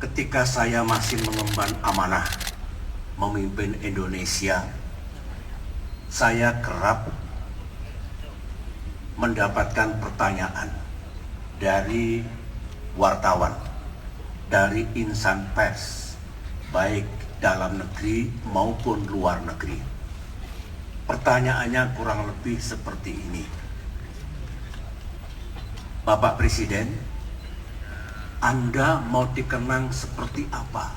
ketika saya masih mengemban amanah memimpin Indonesia, saya kerap mendapatkan pertanyaan dari wartawan, dari insan pers, baik dalam negeri maupun luar negeri. Pertanyaannya kurang lebih seperti ini. Bapak Presiden, Anda mau dikenang seperti apa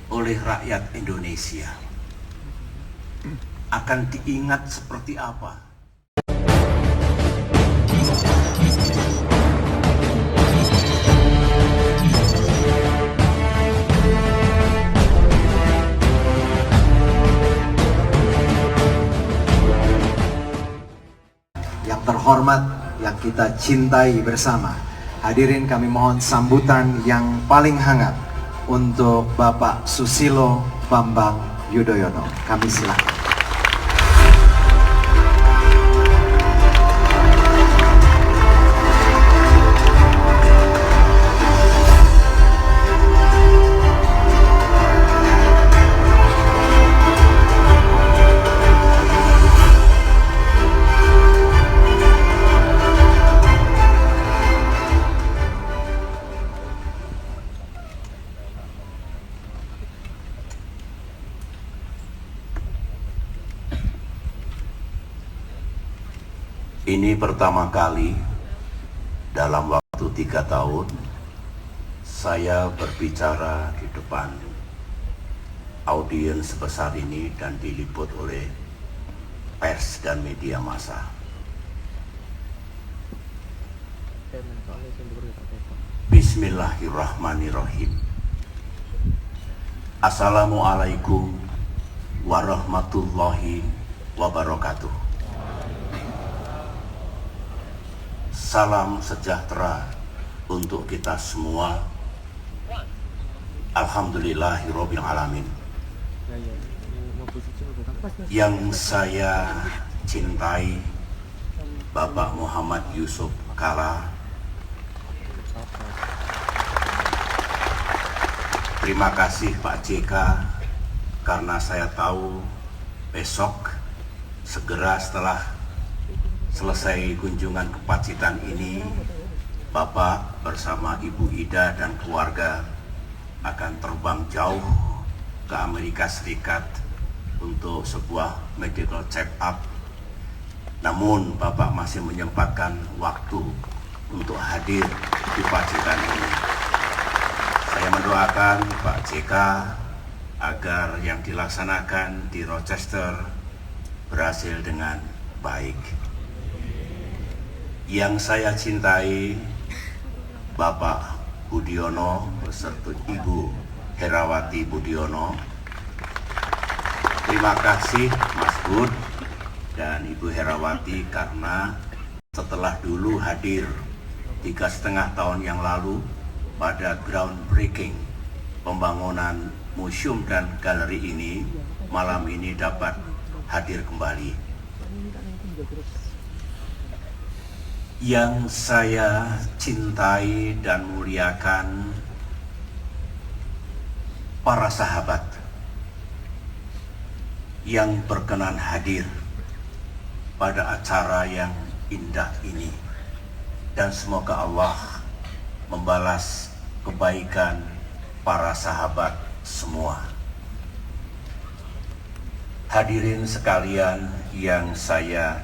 oleh rakyat Indonesia? Akan diingat seperti apa? Yang terhormat, yang kita cintai bersama, hadirin kami mohon sambutan yang paling hangat untuk Bapak Susilo Bambang Yudhoyono. Kami silakan. Ini pertama kali dalam waktu 3 tahun saya berbicara di depan audiens sebesar ini dan diliput oleh pers dan media massa. Bismillahirrahmanirrahim. Assalamualaikum warahmatullahi wabarakatuh. Salam sejahtera untuk kita semua. Alhamdulillahirabbil alamin. Yang saya cintai Bapak Muhammad Yusuf Kalla, terima kasih Pak JK, karena saya tahu besok segera setelah selesai kunjungan ke Pacitan ini, Bapak bersama Ibu Ida dan keluarga akan terbang jauh ke Amerika Serikat untuk sebuah medical check-up. Namun Bapak masih menyempatkan waktu untuk hadir di Pacitan ini. Saya mendoakan Pak JK agar yang dilaksanakan di Rochester berhasil dengan baik. Yang saya cintai Bapak Budiono beserta Ibu Herawati Budiono, terima kasih Mas Bud dan Ibu Herawati, karena setelah dulu hadir 3,5 tahun yang lalu pada groundbreaking pembangunan museum dan galeri ini, malam ini dapat hadir kembali. Yang saya cintai dan muliakan para sahabat yang berkenan hadir pada acara yang indah ini, dan semoga Allah membalas kebaikan para sahabat semua. Hadirin sekalian yang saya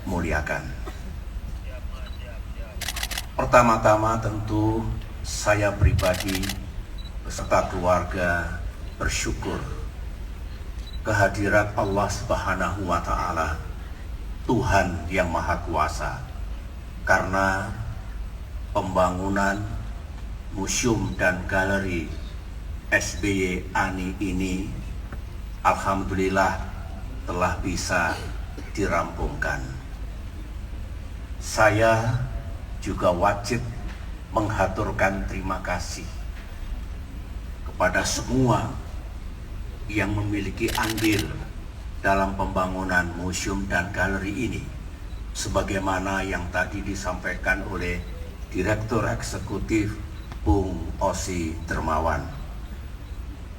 muliakan, pertama-tama tentu saya pribadi beserta keluarga bersyukur kehadirat Allah Subhanahu wa Ta'ala, Tuhan yang Maha Kuasa, karena pembangunan museum dan galeri SBY Ani ini alhamdulillah telah bisa dirampungkan. Saya juga wajib menghaturkan terima kasih kepada semua yang memiliki andil dalam pembangunan museum dan galeri ini, sebagaimana yang tadi disampaikan oleh Direktur Eksekutif Bung Osi Dermawan.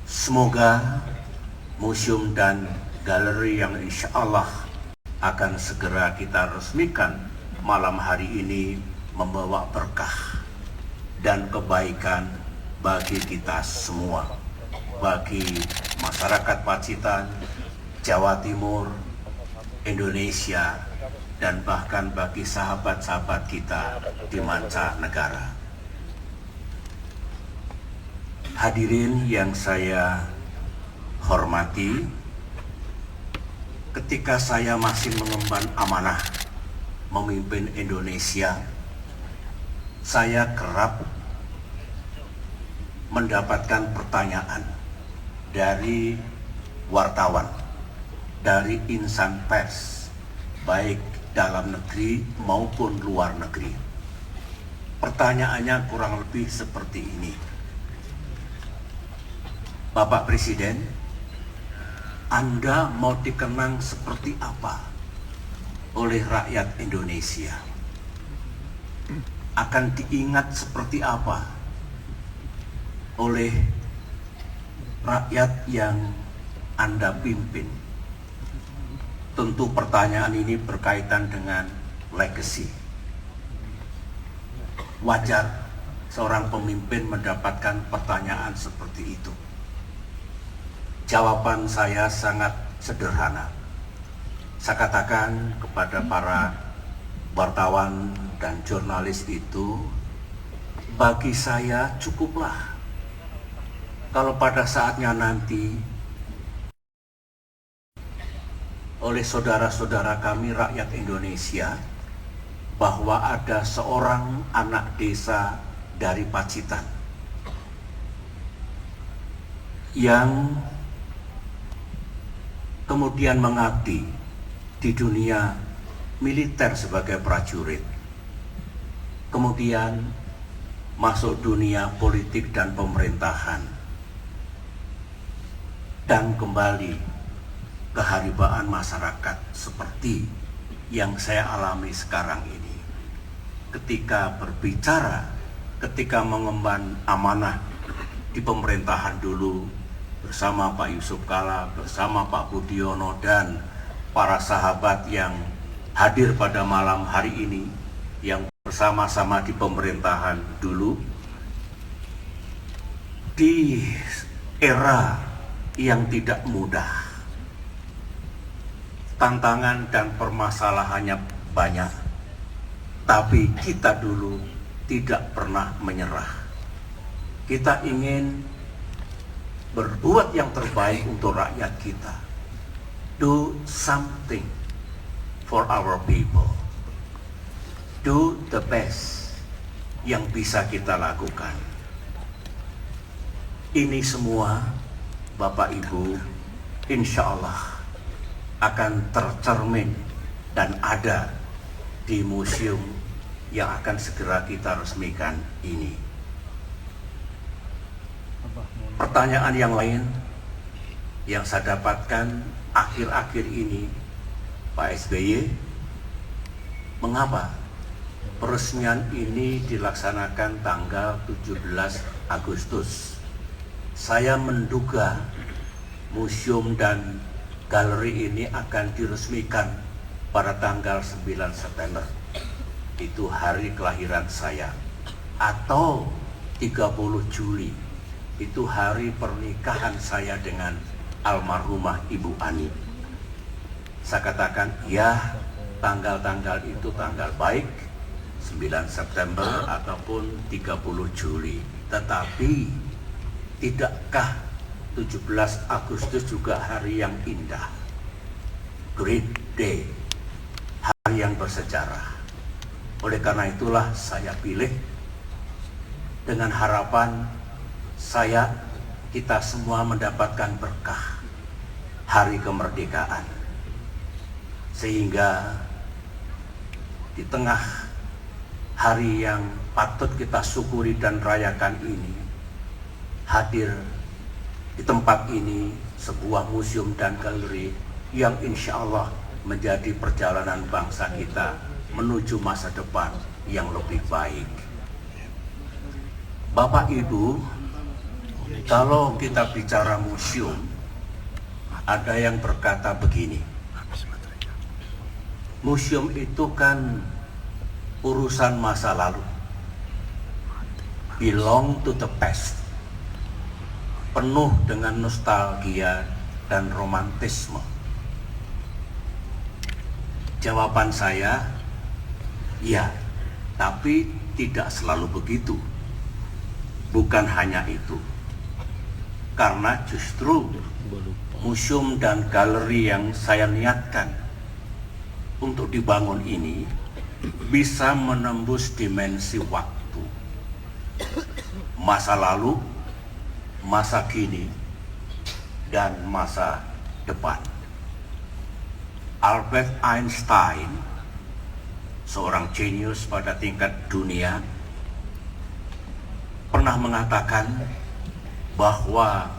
Semoga museum dan galeri yang insya Allah akan segera kita resmikan malam hari ini membawa berkah dan kebaikan bagi kita semua, bagi masyarakat Pacitan, Jawa Timur, Indonesia, dan bahkan bagi sahabat-sahabat kita di mancanegara. Hadirin yang saya hormati, ketika saya masih mengemban amanah memimpin Indonesia, saya kerap mendapatkan pertanyaan dari wartawan, dari insan pers, baik dalam negeri maupun luar negeri. Pertanyaannya kurang lebih seperti ini. Bapak Presiden, Anda mau dikenang seperti apa oleh rakyat Indonesia? Akan diingat seperti apa oleh rakyat yang Anda pimpin? Tentu pertanyaan ini berkaitan dengan legacy. Wajar seorang pemimpin mendapatkan pertanyaan seperti itu. Jawaban saya sangat sederhana. Saya katakan kepada para wartawan dan jurnalis itu, bagi saya cukuplah kalau pada saatnya nanti oleh saudara-saudara kami rakyat Indonesia bahwa ada seorang anak desa dari Pacitan yang kemudian mengabdi di dunia militer sebagai prajurit, kemudian masuk dunia politik dan pemerintahan, dan kembali keharibaan masyarakat seperti yang saya alami sekarang ini. Ketika berbicara, ketika mengemban amanah di pemerintahan dulu, bersama Pak Yusuf Kala, bersama Pak Budiono, dan para sahabat yang hadir pada malam hari ini, yang bersama-sama di pemerintahan dulu, di era yang tidak mudah, tantangan dan permasalahannya banyak, tapi kita dulu tidak pernah menyerah. Kita ingin berbuat yang terbaik untuk rakyat kita. Do something for our people. Do the best yang bisa kita lakukan. Ini semua, Bapak Ibu, insya Allah akan tercermin dan ada di museum yang akan segera kita resmikan ini. Pertanyaan yang lain yang saya dapatkan akhir-akhir ini, Pak SBY, mengapa peresmian ini dilaksanakan tanggal 17 Agustus? Saya menduga museum dan galeri ini akan diresmikan pada tanggal 9 September. Itu hari kelahiran saya. Atau 30 Juli. Itu hari pernikahan saya dengan almarhumah Ibu Ani. Saya katakan, ya, tanggal-tanggal itu tanggal baik, 9 September ataupun 30 Juli. Tetapi, tidakkah 17 Agustus juga hari yang indah? Great day, hari yang bersejarah. Oleh karena itulah saya pilih dengan harapan kita semua mendapatkan berkah hari kemerdekaan, sehingga di tengah hari yang patut kita syukuri dan rayakan ini, hadir di tempat ini sebuah museum dan galeri yang insya Allah menjadi perjalanan bangsa kita menuju masa depan yang lebih baik. Bapak Ibu, kalau kita bicara museum, ada yang berkata begini, museum itu kan urusan masa lalu, belong to the past, penuh dengan nostalgia dan romantisme. Jawaban saya, ya, tapi tidak selalu begitu. Bukan hanya itu, karena justru museum dan galeri yang saya niatkan untuk dibangun ini bisa menembus dimensi waktu, masa lalu, masa kini, dan masa depan. Albert Einstein, seorang jenius pada tingkat dunia, pernah mengatakan bahwa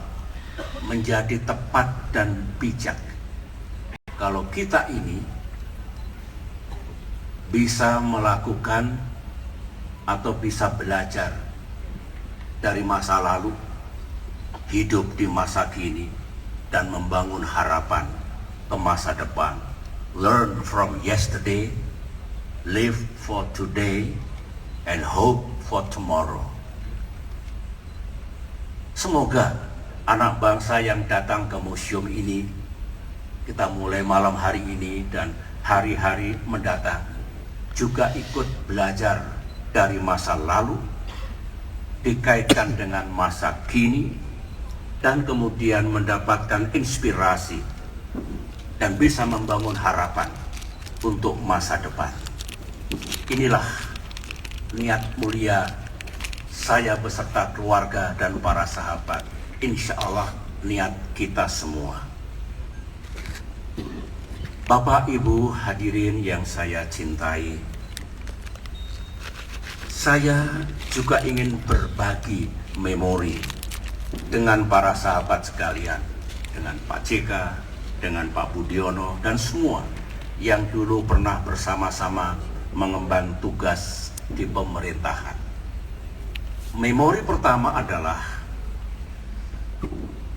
menjadi tepat dan bijak kalau kita ini bisa melakukan atau bisa belajar dari masa lalu, hidup di masa kini, dan membangun harapan ke masa depan. Learn from yesterday, live for today, and hope for tomorrow. Semoga anak bangsa yang datang ke museum ini, kita mulai malam hari ini dan hari-hari mendatang, juga ikut belajar dari masa lalu, dikaitkan dengan masa kini, dan kemudian mendapatkan inspirasi dan bisa membangun harapan untuk masa depan. Inilah niat mulia saya beserta keluarga dan para sahabat, insya Allah niat kita semua. Bapak Ibu hadirin yang saya cintai, saya juga ingin berbagi memori dengan para sahabat sekalian, dengan Pak JK, dengan Pak Budiono, dan semua yang dulu pernah bersama-sama mengemban tugas di pemerintahan. Memori pertama adalah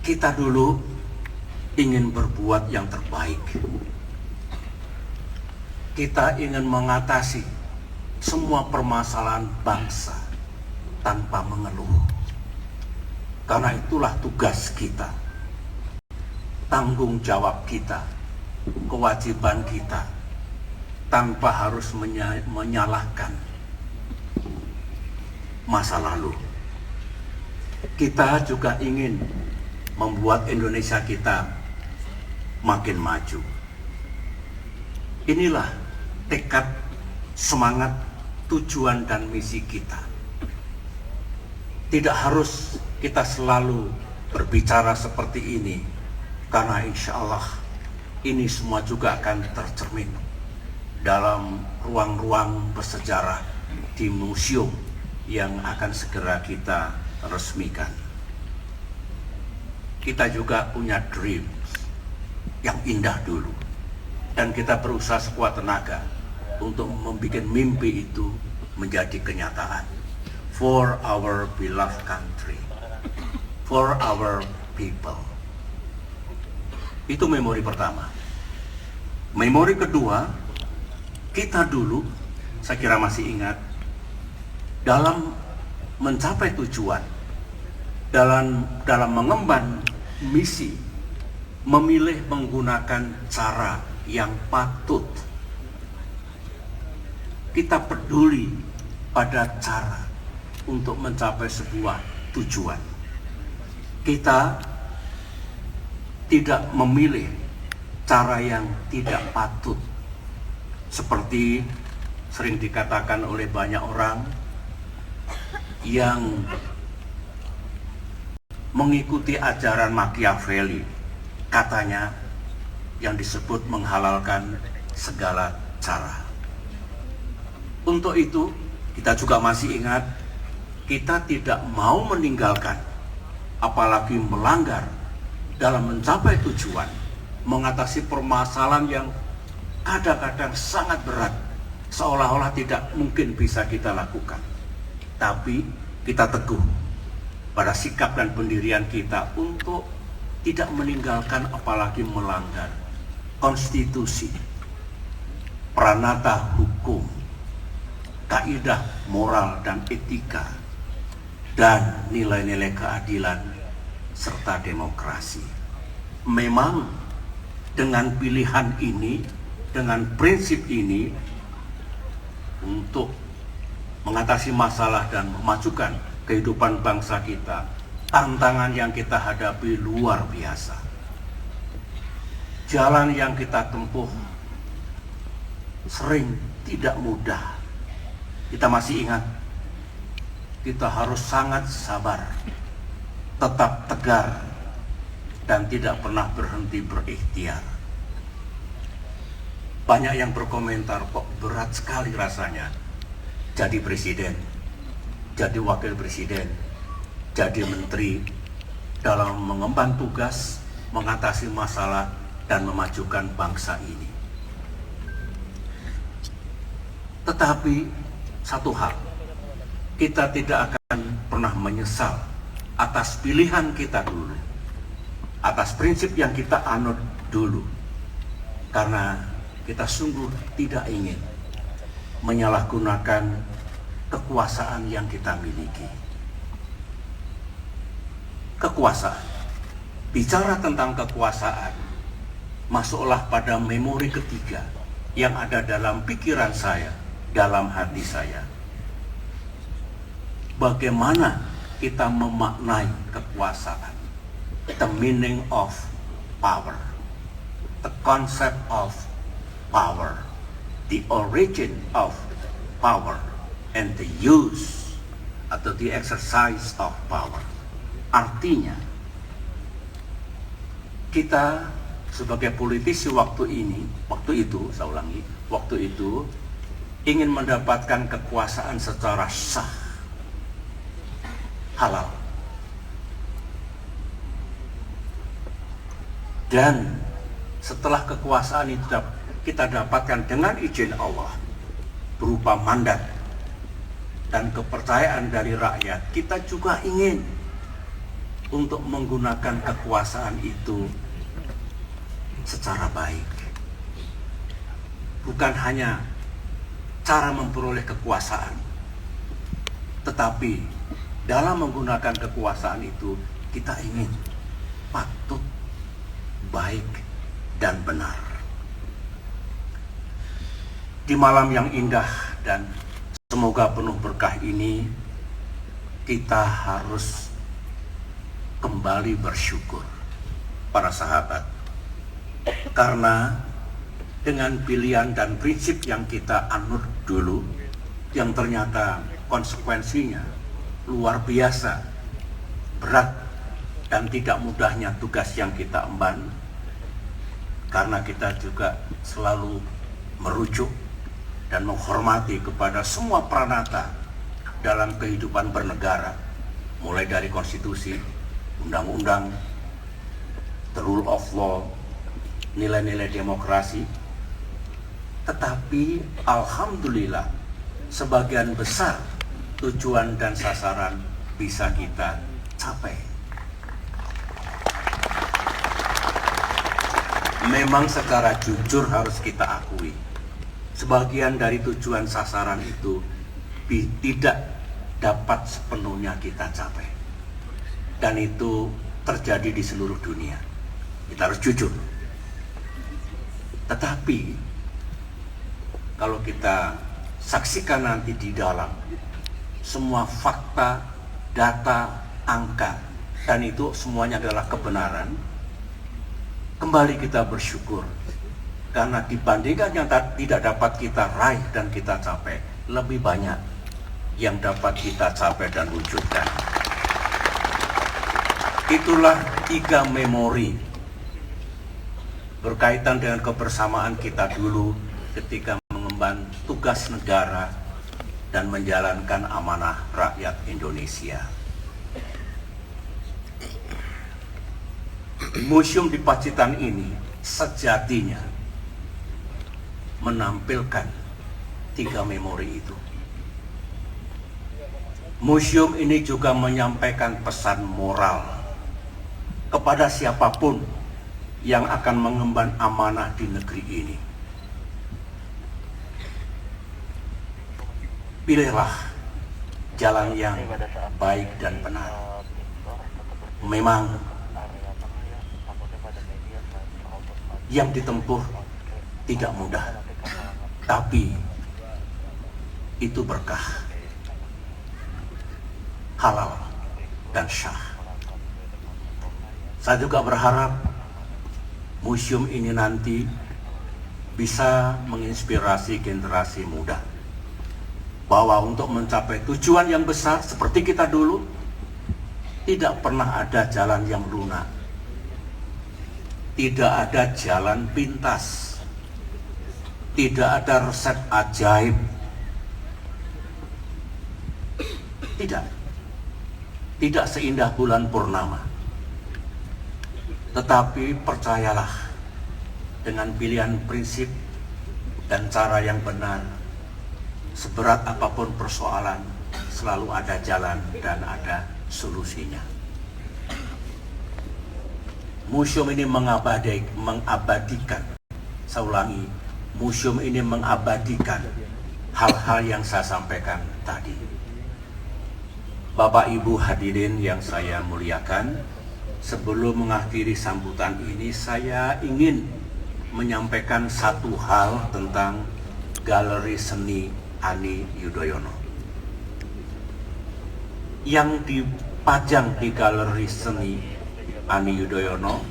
kita dulu ingin berbuat yang terbaik. Kita ingin mengatasi semua permasalahan bangsa tanpa mengeluh. Karena itulah tugas kita, tanggung jawab kita, kewajiban kita, tanpa harus menyalahkan masa lalu. Kita juga ingin membuat Indonesia kita makin maju. Inilah tekad, semangat, tujuan dan misi kita. Tidak harus kita selalu berbicara seperti ini, karena insya Allah ini semua juga akan tercermin dalam ruang-ruang bersejarah di museum yang akan segera kita resmikan. Kita juga punya dream yang indah dulu, dan kita berusaha sekuat tenaga untuk membuat mimpi itu menjadi kenyataan. For our beloved country, for our people. Itu memori pertama. Memori kedua, kita dulu, saya kira masih ingat, dalam mencapai tujuan, dalam mengemban misi, memilih menggunakan cara yang patut. Kita peduli pada cara untuk mencapai sebuah tujuan. Kita tidak memilih cara yang tidak patut, seperti sering dikatakan oleh banyak orang yang mengikuti ajaran Machiavelli, katanya yang disebut menghalalkan segala cara. Untuk itu, kita juga masih ingat, kita tidak mau meninggalkan, apalagi melanggar dalam mencapai tujuan, mengatasi permasalahan yang kadang-kadang sangat berat, seolah-olah tidak mungkin bisa kita lakukan. Tapi kita teguh pada sikap dan pendirian kita untuk tidak meninggalkan apalagi melanggar konstitusi, pranata hukum, kaidah moral dan etika, dan nilai-nilai keadilan serta demokrasi. Memang dengan pilihan ini, dengan prinsip ini, untuk mengatasi masalah dan memajukan kehidupan bangsa kita, tantangan yang kita hadapi luar biasa. Jalan yang kita tempuh sering tidak mudah. Kita masih ingat, kita harus sangat sabar, tetap tegar, dan tidak pernah berhenti berikhtiar. Banyak yang berkomentar, kok berat sekali rasanya jadi presiden, jadi wakil presiden, jadi menteri dalam mengemban tugas, mengatasi masalah, dan memajukan bangsa ini. Tetapi satu hal, kita tidak akan pernah menyesal atas pilihan kita dulu, atas prinsip yang kita anut dulu, karena kita sungguh tidak ingin menyalahgunakan kekuasaan yang kita miliki. Kekuasaan, bicara tentang kekuasaan, masuklah pada memori ketiga yang ada dalam pikiran saya, dalam hati saya. Bagaimana kita memaknai kekuasaan? The meaning of power, the concept of power, the origin of power, and the use atau the exercise of power. Artinya, kita sebagai politisi waktu itu ingin mendapatkan kekuasaan secara sah, halal. Dan setelah kekuasaan itu kita dapatkan dengan izin Allah berupa mandat dan kepercayaan dari rakyat, kita juga ingin untuk menggunakan kekuasaan itu secara baik. Bukan hanya cara memperoleh kekuasaan, tetapi dalam menggunakan kekuasaan itu kita ingin patut, baik, dan benar. Di malam yang indah dan semoga penuh berkah ini, kita harus kembali bersyukur, para sahabat, karena dengan pilihan dan prinsip yang kita anut dulu, yang ternyata konsekuensinya luar biasa berat dan tidak mudahnya tugas yang kita emban, karena kita juga selalu merujuk dan menghormati kepada semua pranata dalam kehidupan bernegara, mulai dari konstitusi, undang-undang, the rule of law, nilai-nilai demokrasi. Tetapi alhamdulillah sebagian besar tujuan dan sasaran bisa kita capai. Memang secara jujur harus kita akui, sebagian dari tujuan sasaran itu tidak dapat sepenuhnya kita capai. Dan itu terjadi di seluruh dunia. Kita harus jujur. Tetapi kalau kita saksikan nanti di dalam semua fakta, data, angka, dan itu semuanya adalah kebenaran, kembali kita bersyukur. Karena dibandingkan yang tidak dapat kita raih dan kita capai, lebih banyak yang dapat kita capai dan wujudkan. Itulah 3 memori berkaitan dengan kebersamaan kita dulu ketika mengemban tugas negara dan menjalankan amanah rakyat Indonesia. Museum di Pacitan ini sejatinya menampilkan 3 memori itu. Museum ini juga menyampaikan pesan moral kepada siapapun yang akan mengemban amanah di negeri ini. Pilihlah jalan yang baik dan benar. Memang yang ditempuh tidak mudah, tapi itu berkah, halal dan syah. Saya juga berharap museum ini nanti bisa menginspirasi generasi muda bahwa untuk mencapai tujuan yang besar seperti kita dulu, tidak pernah ada jalan yang lunak, tidak ada jalan pintas, tidak ada resep ajaib, tidak seindah bulan purnama. Tetapi percayalah, dengan pilihan prinsip dan cara yang benar, seberat apapun persoalan, selalu ada jalan dan ada solusinya. Museum ini mengabadikan, saya ulangi, museum ini mengabadikan hal-hal yang saya sampaikan tadi. Bapak Ibu hadirin yang saya muliakan, sebelum mengakhiri sambutan ini, saya ingin menyampaikan satu hal tentang Galeri Seni Ani Yudhoyono. Yang dipajang di Galeri Seni Ani Yudhoyono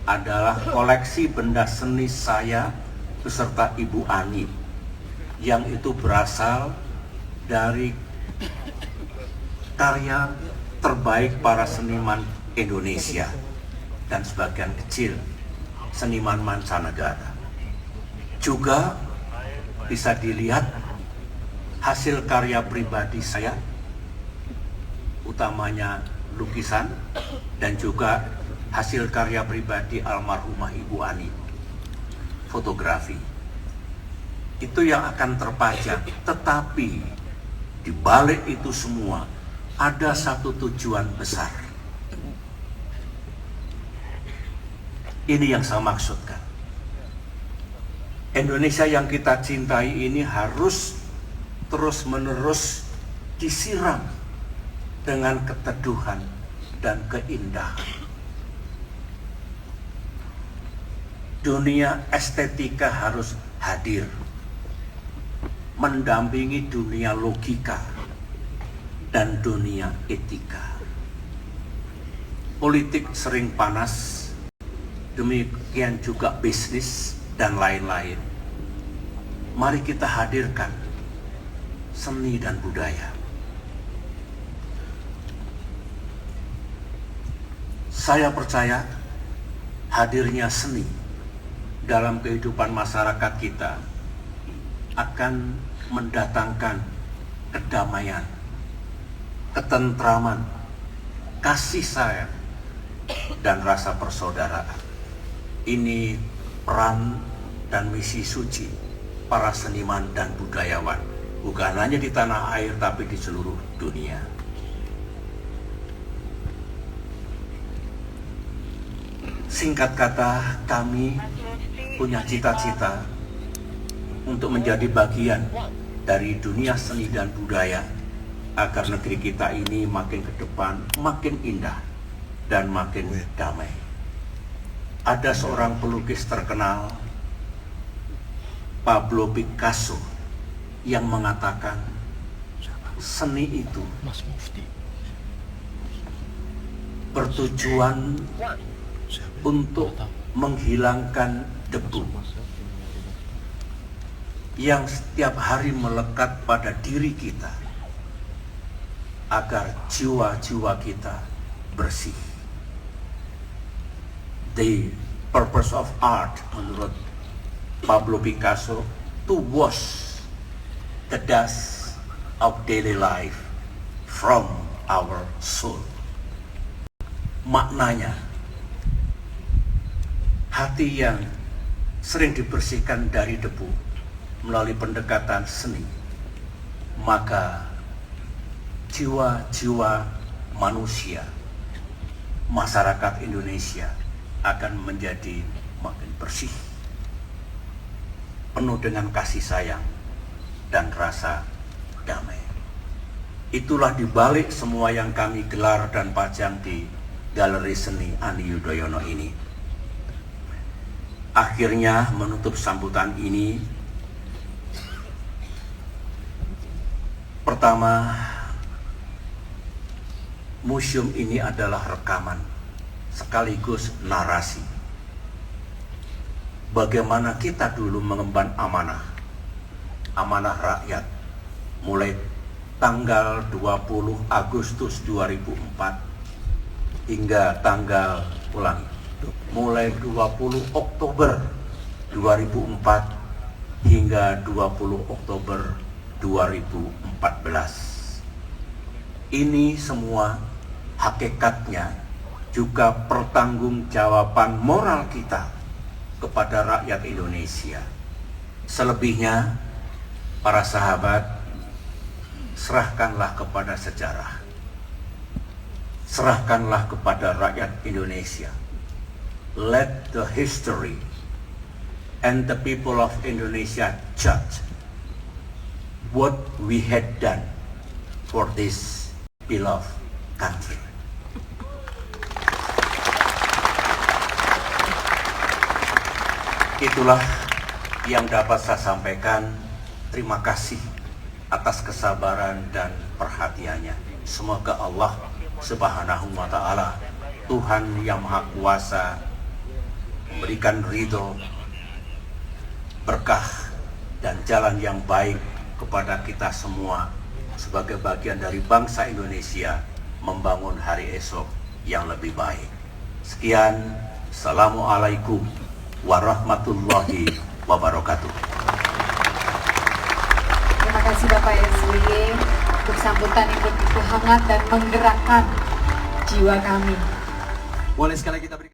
adalah koleksi benda seni saya beserta Ibu Ani, yang itu berasal dari karya terbaik para seniman Indonesia dan sebagian kecil seniman mancanegara. Juga bisa dilihat hasil karya pribadi saya, utamanya lukisan, dan juga hasil karya pribadi almarhumah Ibu Ani, fotografi. Itu yang akan terpajang, tetapi di balik itu semua ada satu tujuan besar. Ini yang saya maksudkan. Indonesia yang kita cintai ini harus terus-menerus disiram dengan keteduhan dan keindahan. Dunia estetika harus hadir, mendampingi dunia logika dan dunia etika. Politik sering panas, demikian juga bisnis dan lain-lain. Mari kita hadirkan seni dan budaya. Saya percaya hadirnya seni dalam kehidupan masyarakat kita akan mendatangkan kedamaian, ketentraman, kasih sayang, dan rasa persaudaraan. Ini peran dan misi suci para seniman dan budayawan, bukan hanya di tanah air tapi di seluruh dunia. Singkat kata, kami punya cita-cita untuk menjadi bagian dari dunia seni dan budaya, agar negeri kita ini makin ke depan, makin indah, dan makin damai. Ada seorang pelukis terkenal, Pablo Picasso, yang mengatakan seni itu bertujuan untuk menghilangkan debu yang setiap hari melekat pada diri kita, agar jiwa-jiwa kita bersih. The purpose of art, menurut Pablo Picasso, to wash the dust of daily life from our soul. Maknanya, hati yang sering dibersihkan dari debu melalui pendekatan seni, maka jiwa-jiwa manusia, masyarakat Indonesia akan menjadi makin bersih, penuh dengan kasih sayang dan rasa damai. Itulah dibalik semua yang kami gelar dan pajang di Galeri Seni Ani Yudhoyono ini. Akhirnya menutup sambutan ini, pertama, museum ini adalah rekaman sekaligus narasi bagaimana kita dulu mengemban amanah rakyat mulai tanggal 20 Agustus 2004 hingga mulai 20 Oktober 2004 hingga 20 Oktober 2014. Ini semua hakikatnya juga pertanggungjawaban moral kita kepada rakyat Indonesia. Selebihnya, para sahabat, serahkanlah kepada sejarah, serahkanlah kepada rakyat Indonesia. Let the history and the people of Indonesia judge what we had done for this beloved country. Itulah yang dapat saya sampaikan. Terima kasih atas kesabaran dan perhatiannya. Semoga Allah Subhanahu wa Ta'ala, Tuhan yang Maha Kuasa, memberikan ridho, berkah, dan jalan yang baik kepada kita semua sebagai bagian dari bangsa Indonesia membangun hari esok yang lebih baik. Sekian, Assalamualaikum warahmatullahi wabarakatuh. Terima kasih Bapak SBY untuk sambutan yang begitu hangat dan menggerakkan jiwa kami. Boleh sekali kita berikan